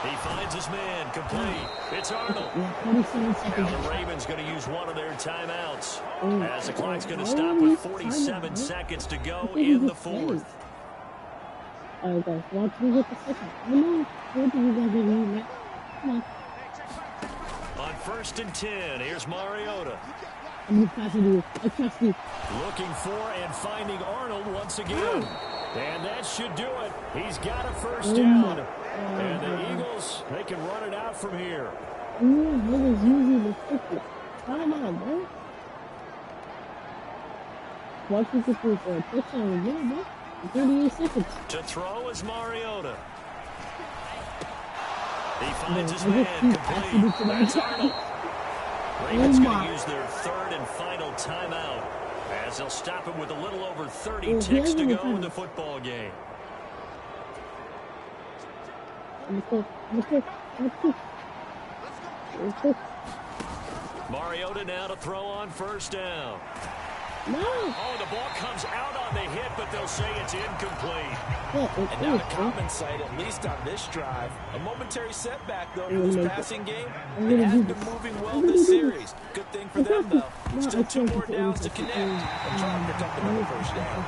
He finds his man, complete. It's Arnold. Now the Ravens going to use one of their timeouts as the clock's going to stop with 47 seconds to go in the 4th. All right, guys, watch me get the 2nd. I know what you guys are doing, man. Come on. On 1st and 10, here's Mariota. I'm passing you. I trust you. Looking for and finding Arnold once again. And that should do it. He's got a 1st down. And the Eagles, they can run it out from here. Niggas using the 50. Come on, bro. Watch me get this touchdown again, bro. 38 seconds. To throw is Mariota. He finds his man, complete. That's Arnold. Ravens going to use their 3rd and final timeout as they'll stop him with a little over 30 ticks to go in the football game. Mariota now to throw on 1st down. No. Oh, the ball comes out on the hit, but they'll say it's incomplete. And now to compensate, at least on this drive. A momentary setback, though, for this passing game. They have been moving well this series. Good thing for them, though. Still 2 more downs to connect and try to pick up another 1st down.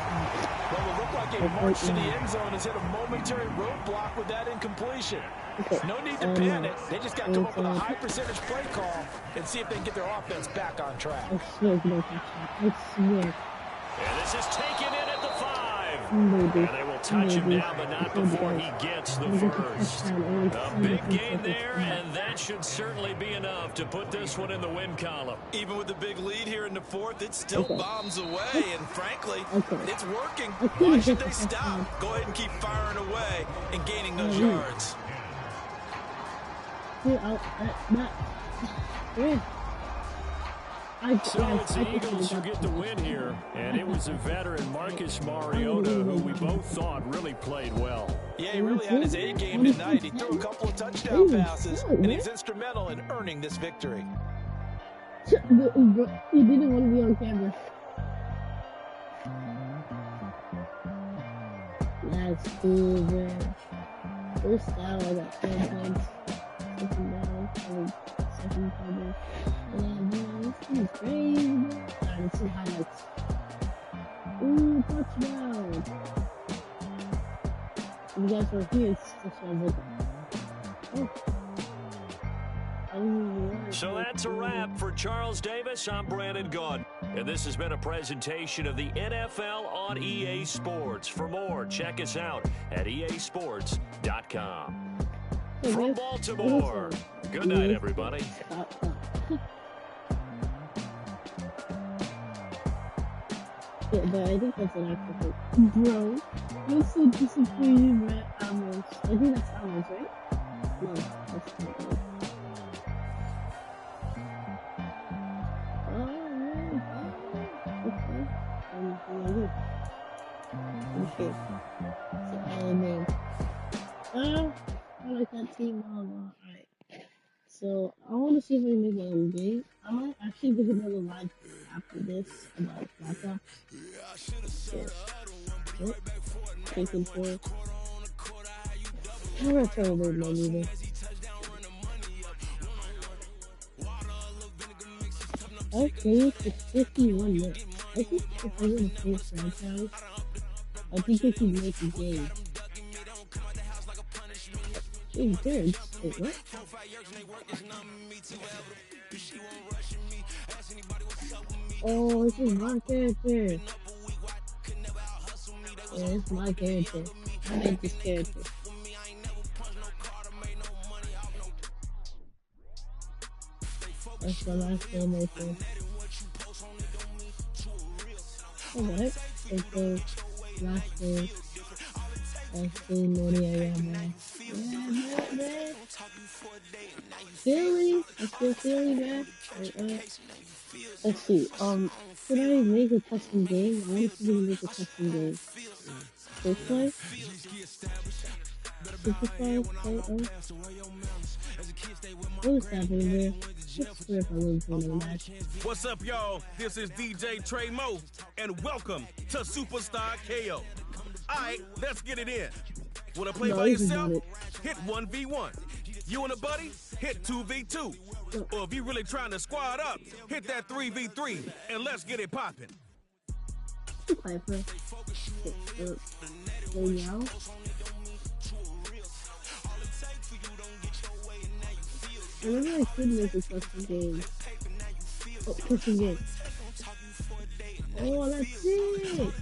Well, it looked like a march to the end zone has hit a momentary roadblock with that incompletion. No need to panic. They just got to come up with a high percentage play call and see if they can get their offense back on track. I swear. And this is taken in at the 5. Maybe. And they will touch him down, but not before he gets the first. A big gain there, and that should certainly be enough to put this one in the win column. Even with the big lead here in the 4th, it still bombs away, and frankly, it's working. Why should they stop? Go ahead and keep firing away and gaining those yards. So it's the Eagles who get the win here, and it was a veteran, Marcus Mariota, who we both thought really played well. Yeah, he really had his A game tonight. He threw a couple of touchdown passes, and he's instrumental in earning this victory. He didn't want to be on camera. That's cool, man. First down, I got 10 points. Second down, second cover. And man, this is crazy. Alright, let's see highlights. Ooh, touchdown. You guys were here, it's touchdown. Oh. So that's a wrap for Charles Davis. I'm Brandon Gaudin, and this has been a presentation of the NFL on EA Sports. For more, check us out at easports.com. From Baltimore, good night, everybody. Yeah, but I think that's an actual thing. Bro, I'm so disappointed, man. Amos. I think that's Amos, right? No, that's not right. Okay. So, name. I like that team. Alright. So, I want to see if I can make my own game. I might actually do another live after this about Black Ops. So, taking for it. I'm gonna try to load money either. Okay, it's 51 minutes. I think if I win a full franchise, I think I can make a game. Hey, kids. Wait, what? Oh, this is my character. Yeah, it's my character. I made this character. That's the last animation. Alright, okay, last day. Let's see, Morty, I got man. Yeah, man. Philly? I feel Philly, man. Let's see, should I make a custom game? I want to see if I make a custom game. First play? Superfly? What is happening there? What's up, y'all? This is DJ Trey Mo, and welcome to Superstar KO. Alright, let's get it in. Wanna play by yourself? Hit 1v1. You and a buddy? Hit 2v2. Or if you really trying to squad up, hit that 3v3, and let's get it popping. I remember I could make a custom game. Oh, custom game. Oh, that's it!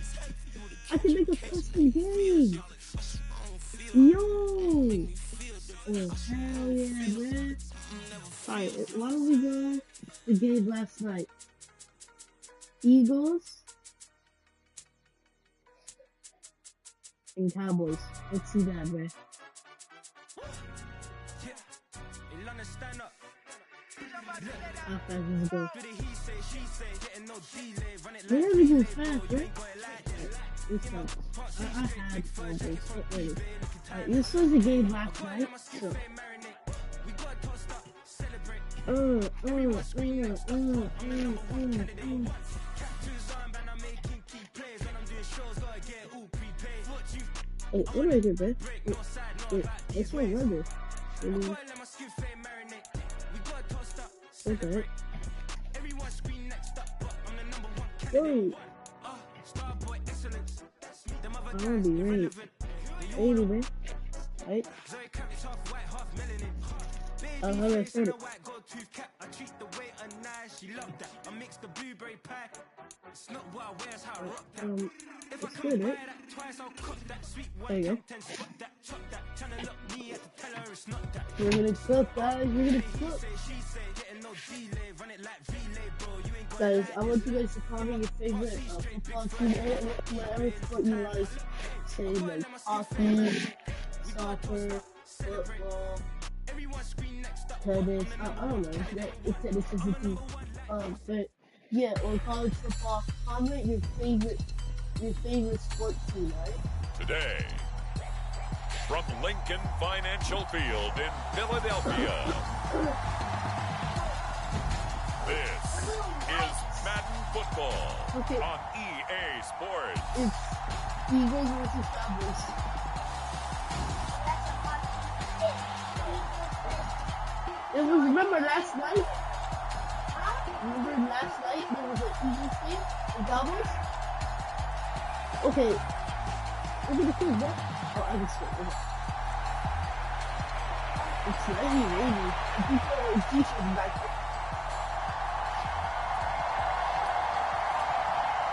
I can make a custom game! Yo! Oh, hell yeah, man. Alright, why don't we go the game last night? Eagles and Cowboys. Let's see that, man. How fast does it go? We're gonna go fast, right? This one. I had fun, but it's not ready. Alright, this was the game last night, so. Wait, what do I do, man? Wait, what's my number? Okay. Whoa! I wanna be great. 80, man. Right? I haven't said it. I treat the waiter nice, she loved that. I mix the blueberry pie. It's not what I wear, it's how I rock that. If I come buy that twice, I'll cut that sweet one. Top 10 spot that, chop that. Tryna look me, I have to tell her it's not that. We're gonna cook, guys. We're gonna cook. She say, getting no delay, run it like relay, bro. You ain't got Guys, I want you guys to comment your favorite football team, whatever sport you like. Say like hockey, soccer, football, tennis. I don't know. It's tennis is the team. But yeah, or college football. Comment your favorite sport team, right? Today, from Lincoln Financial Field in Philadelphia, this is Madden Football on EA Sports. It's Eagles versus Cowboys. It was, remember last night? Remember last night there was an Eagles game and Cowboys? Okay. Look at the field, bro. Oh, I just went. It's slightly wavy. I think the t-shirt back there.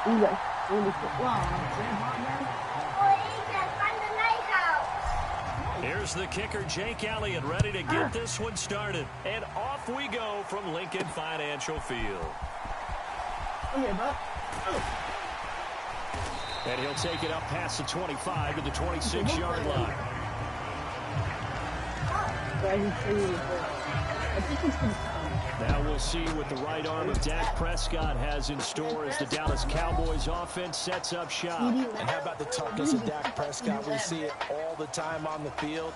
He's like, really quick. Wow, it's that hot, man. Here's the kicker, Jake Elliott, ready to get this one started. And off we go from Lincoln Financial Field. Okay, bud. And he'll take it up past the 25 to the 26-yard line. I think it's going to come. Now we'll see what the right arm of Dak Prescott has in store as the Dallas Cowboys offense sets up shop. And how about the toughness of Dak Prescott? We see it all the time on the field.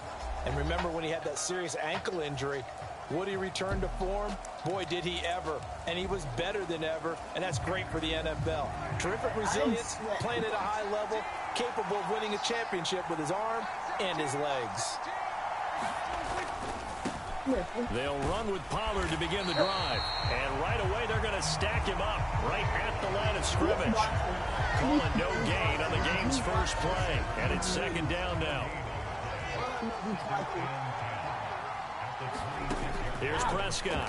And remember when he had that serious ankle injury, would he return to form? Boy, did he ever. And he was better than ever, and that's great for the NFL. Terrific resilience, playing at a high level, capable of winning a championship with his arm and his legs. They'll run with Pollard to begin the drive. And right away, they're going to stack him up right at the line of scrimmage. Calling no gain on the game's first play. And it's second down now. Here's Prescott.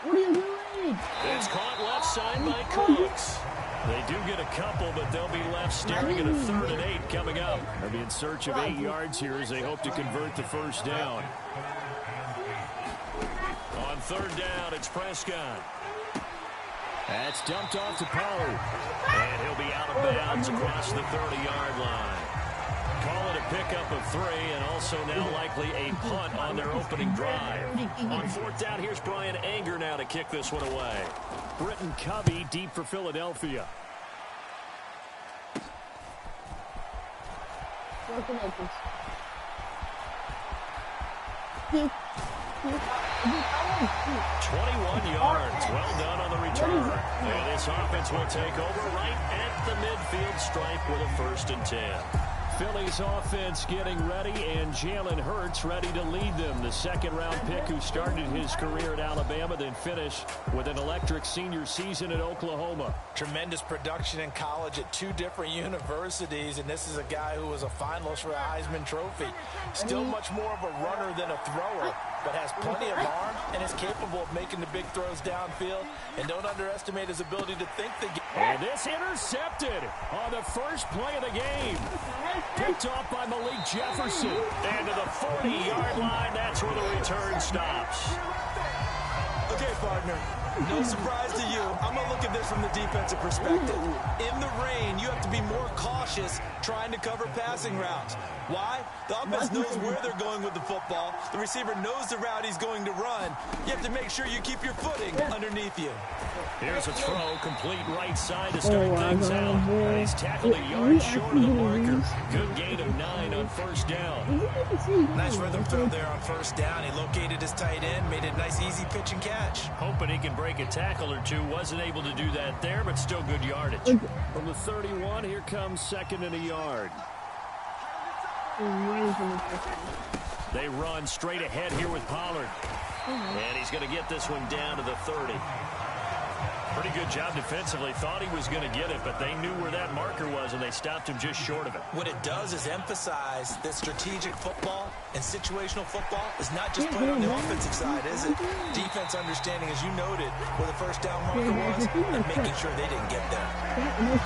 What are you doing? It's caught left side by Cooks. They do get a couple, but they'll be left staring at a 3rd and 8 coming up. They'll be in search of 8 yards here as they hope to convert the first down. On 3rd down, it's Prescott. That's dumped off to Pollard. And he'll be out of bounds across the 30-yard line. Call it a pickup of 3 and also now likely a punt on their opening drive. On 4th down, here's Brian Anger now to kick this one away. Britton Covey deep for Philadelphia. Dude. 21 yards. Well done on the return. And this offense will take over right at the midfield stripe with a 1st and 10. Philly's offense getting ready, and Jalen Hurts ready to lead them. The 2nd-round pick who started his career at Alabama, then finished with an electric senior season at Oklahoma. Tremendous production in college at 2 different universities, and this is a guy who was a finalist for a Heisman Trophy. Still much more of a runner than a thrower, but has plenty of arm and is capable of making the big throws downfield. And don't underestimate his ability to think the game. And this intercepted on the first play of the game. Picked off by Malik Jefferson. And to the 40-yard line, that's where the return stops. Okay, partner, no surprise to you. I'm going to look at this from the defensive perspective. In the rain, you have to be more cautious trying to cover passing routes. Why? The offense knows where they're going with the football. The receiver knows the route he's going to run. You have to make sure you keep your footing underneath you. Here's a throw, complete right side to start things out. He's tackled a yard short of the marker. Good gain of 9 on 1st down. Nice rhythm throw there on 1st down. He located his tight end, made a nice easy pitch and catch. Hoping he can break a tackle or 2. Wasn't able to do that there, but still good yardage. From the 31, here comes 2nd and a yard. They run straight ahead here with Pollard. And he's going to get this one down to the 30. Pretty good job defensively. Thought he was going to get it, but they knew where that marker was, and they they stopped him just short of it. What it does is emphasize that strategic football and situational football is not just played on the offensive side, is it? Defense understanding, as you noted, where the first down marker was and making sure they didn't get there.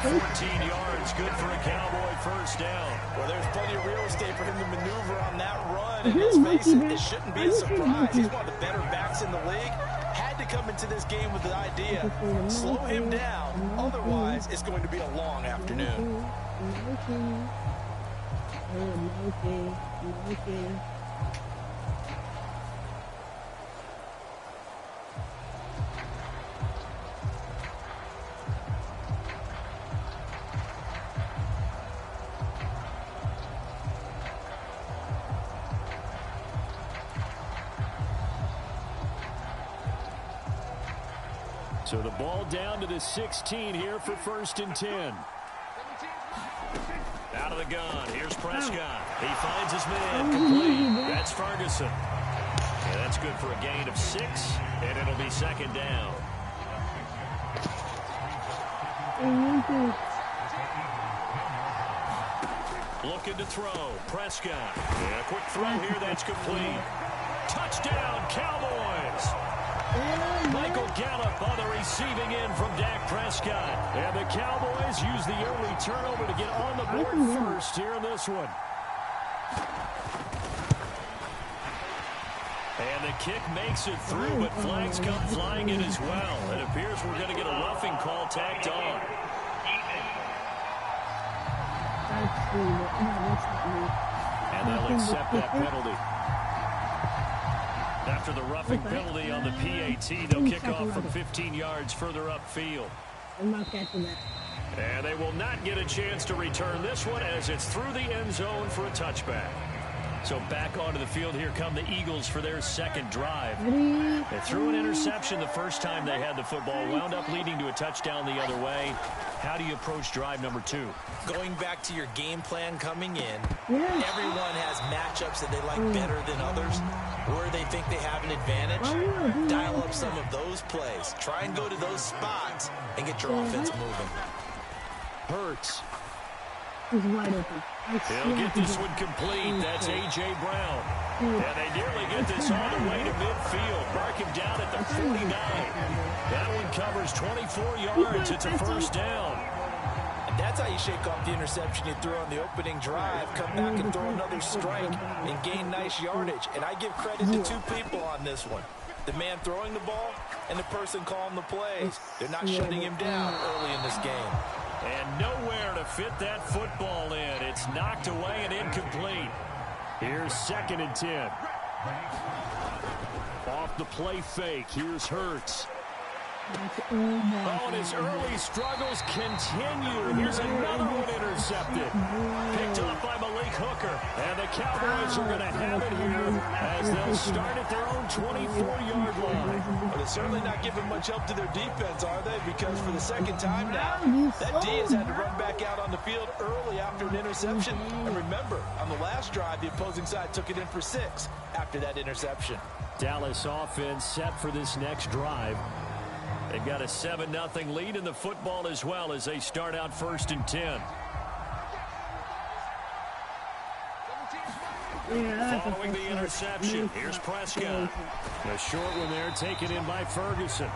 14 yards, good for a Cowboy first down. Well, there's plenty of real estate for him to maneuver on that run, and let's face it, it shouldn't be a surprise. He's one of the better backs in the league. Had to come into this game with the idea, slow him down, otherwise it's going to be a long afternoon. So the ball down to the 16 here for 1st and 10. Out of the gun. Here's Prescott. He finds his man complete. That's Ferguson. Yeah, that's good for a gain of 6, and it'll be 2nd down. Looking to throw. Prescott. And a quick throw here. That's complete. Touchdown, Cowboys. Michael Gallup on the receiving end from Dak Prescott. And the Cowboys use the early turnover to get on the board first here in this one. And the kick makes it through, but flags come flying in as well. It appears we're going to get a roughing call tacked on. And they'll accept that penalty. After the roughing penalty on the PAT, they'll kick off from 15 yards further upfield. I'm not catching that. And they will not get a chance to return this one as it's through the end zone for a touchback. So back onto the field, here come the Eagles for their 2nd drive. They threw an interception the first time they had the football, wound up leading to a touchdown the other way. How do you approach drive number 2? Going back to your game plan coming in, everyone has matchups that they like better than others, where they think they have an advantage. Dial up some of those plays. Try and go to those spots and get your offense moving. Hurts. He's wide open. He'll get this one complete. That's A.J. Brown. And they nearly get this all the way to midfield. Mark him down at the 49. That one covers 24 yards. It's a 1st down. And that's how you shake off the interception you threw on the opening drive. Come back and throw another strike and gain nice yardage. And I give credit to 2 people on this one. The man throwing the ball and the person calling the plays. They're not shutting him down early in this game. And nowhere to fit that football in. It's knocked away and incomplete. Here's 2nd and 10. Off the play fake. Here's Hurts. Oh, and his early struggles continue. Here's another one intercepted. Picked up by Malik Hooker. And the Cowboys are going to have it here as they'll start at their own 24-yard line. Well, they're certainly not giving much help to their defense, are they? Because for the 2nd time now, that D has had to run back out on the field early after an interception. And remember, on the last drive, the opposing side took it in for 6 after that interception. Dallas offense set for this next drive. They've got a 7-0 lead in the football as well as they start out 1st and 10. Following the interception, here's Prescott. A short one there taken in by Ferguson.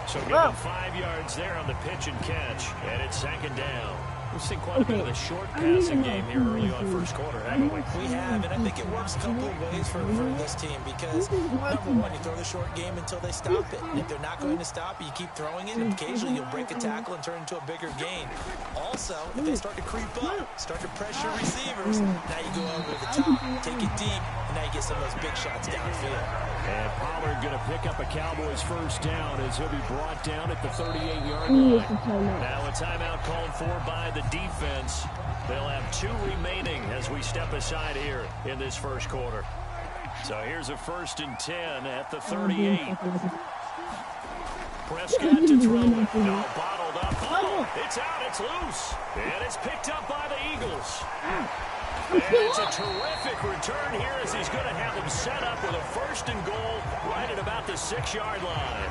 So getting 5 yards there on the pitch and catch, and it's 2nd down. We've seen quite a bit of the short passing game here early on 1st quarter, haven't we? We have, and I think it works a couple of ways for this team because, number one, you throw the short game until they stop it. And if they're not going to stop it, you keep throwing it, and occasionally you'll break a tackle and turn into a bigger gain. Also, if they start to creep up, start to pressure receivers, now you go over the top, take it deep, and now you get some of those big shots downfield. And Pollard going to pick up a Cowboys 1st down as he'll be brought down at the 38-yard line. Now a timeout called for by the defense. They'll have 2 remaining as we step aside here in this 1st quarter. So here's a 1st and 10 at the 38. Prescott to throw it. No, bottled up. Oh, it's out. It's loose. And it's picked up by the Eagles. And it's a terrific return here as he's going to have them set up with a 1st and goal right at about the 6-yard line.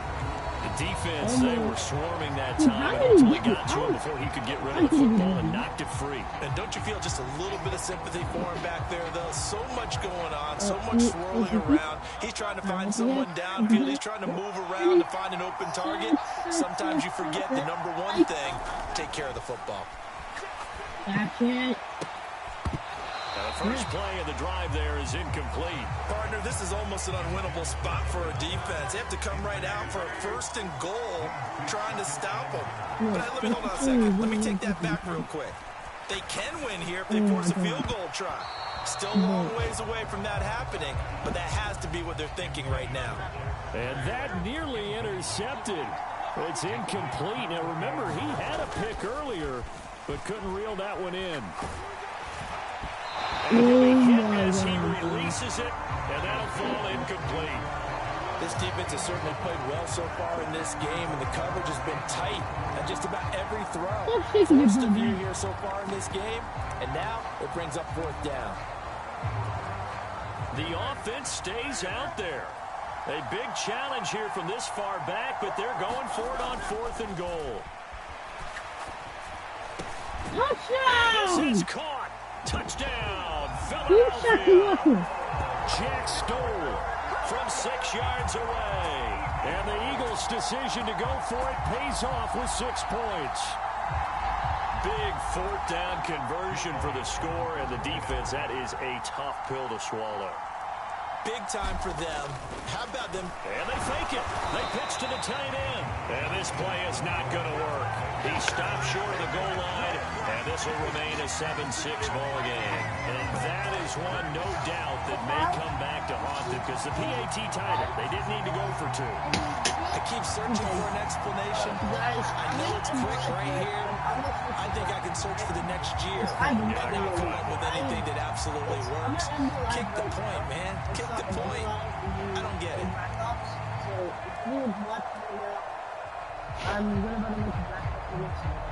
The Defense, they were swarming that time until he got to him before he could get rid of the football and knocked it free. And don't you feel just a little bit of sympathy for him back there, though? So much going on, so much swirling around. He's trying to find someone downfield. He's trying to move around to find an open target. Sometimes you forget the number one thing, take care of the football. That's it. The first play of the drive there is incomplete. Partner, this is almost an unwinnable spot for a defense. They have to come right out for a 1st and goal, trying to stop them. But let me hold on a second. Let me take that back real quick. They can win here if they force a field goal try. Still a long ways away from that happening, but that has to be what they're thinking right now. And that nearly intercepted. It's incomplete. Now remember, he had a pick earlier, but couldn't reel that one in. And he'll be hit as he releases it, and that'll fall incomplete. This defense has certainly played well so far in this game, and the coverage has been tight on just about every throw. First of view here so far in this game, and now it brings up 4th down. The offense stays out there. A big challenge here from this far back, but they're going for it on 4th and goal. Touchdown! This is caught. Touchdown, Philadelphia. Jack Stoll from 6 yards away. And the Eagles' decision to go for it pays off with 6 points. Big 4th down conversion for the score, and the defense, that is a tough pill to swallow. Big time for them. How about them? And they fake it. They pitch to the tight end. And this play is not going to work. He stopped short of the goal line, and this will remain a 7-6 ball game. And that is one, no doubt, that may come back to haunt them because the PAT tied it. They didn't need to go for 2. I keep searching for an explanation. I know it's quick right here. I think I can search for the next year. I'm not come up with anything that absolutely works. Kick the point, man. Kick the point. I don't get it. I'm gonna make a black